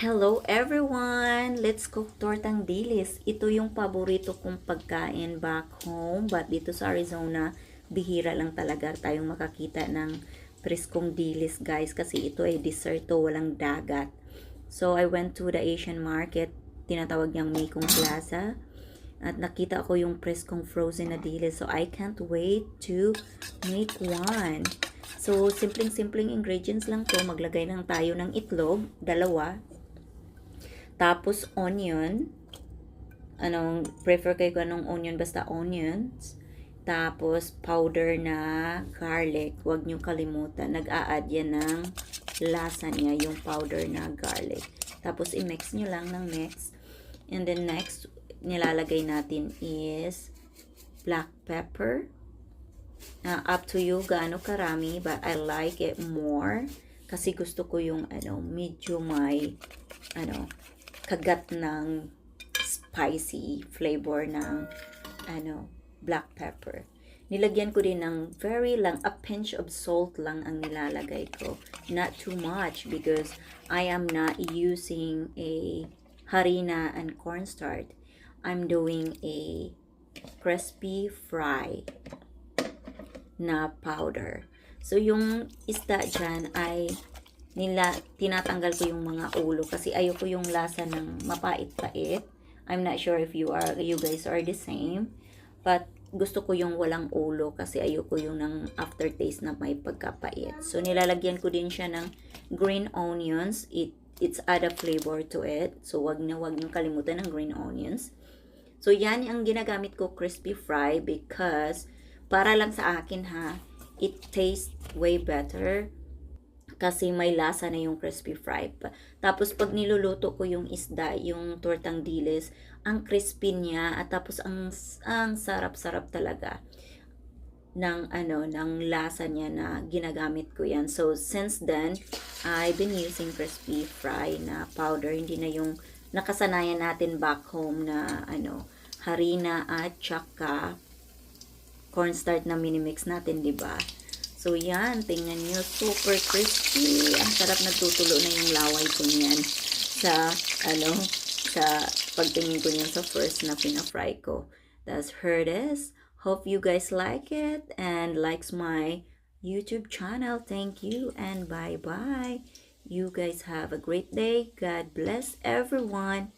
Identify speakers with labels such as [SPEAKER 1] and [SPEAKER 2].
[SPEAKER 1] Hello everyone! Let's cook tortang dilis. Ito yung paborito kong pagkain back home. But dito sa Arizona, bihira lang talaga tayong makakita ng preskong dilis guys. Kasi ito ay deserto, walang dagat. So I went to the Asian market. Tinatawag niyang Mekong Plaza. At nakita ko yung preskong frozen na dilis. So I can't wait to make one. So, simpleng-simpleng ingredients lang to. Maglagay lang tayo ng itlog, dalawa. Tapos, onion. Prefer kayo anong onion, basta onions. Tapos, powder na garlic. Huwag nyo kalimutan. Nag-a-add yan ng lasa niya, yung powder na garlic. Tapos, i-mix nyo lang ng mix. And then, next, nilalagay natin is black pepper. Up to you, gaano karami. But I like it more. Kasi gusto ko yung, medyo may, kagat ng spicy flavor ng black pepper. Nilagyan ko din ng very lang, a pinch of salt lang ang nilalagay ko. Not too much because I am not using a harina and cornstarch. I'm doing a crispy fry na powder. So, yung isda dyan ay tinatanggal ko yung mga ulo kasi ayoko yung lasa ng mapait-pait. I'm not sure if you guys are the same. But gusto ko yung walang ulo kasi ayoko yung ng aftertaste na may pagkapait. So nilalagyan ko din siya ng green onions. It's add a flavor to it. So wag niyo kalimutan ng green onions. So yan ang ginagamit ko crispy fry because para lang sa akin ha, it tastes way better kasi may lasa na yung crispy fry. Tapos pag niluluto ko yung isda, yung tortang dilis, ang crispy niya at tapos ang sarap-sarap talaga ng lasa niya na ginagamit ko yan. So since then, I've been using crispy fry na powder, hindi na yung nakasanayan natin back home na harina at tsaka cornstarch na minimix natin, 'di ba? So, yan. Tingnan nyo. Super crispy. Ang sarap, nagtutulo na yung laway ko niyan sa pagtingin ko niyan sa first na pina-fry ko. That's her this. Hope you guys like it and likes my YouTube channel. Thank you and bye-bye. You guys have a great day. God bless everyone.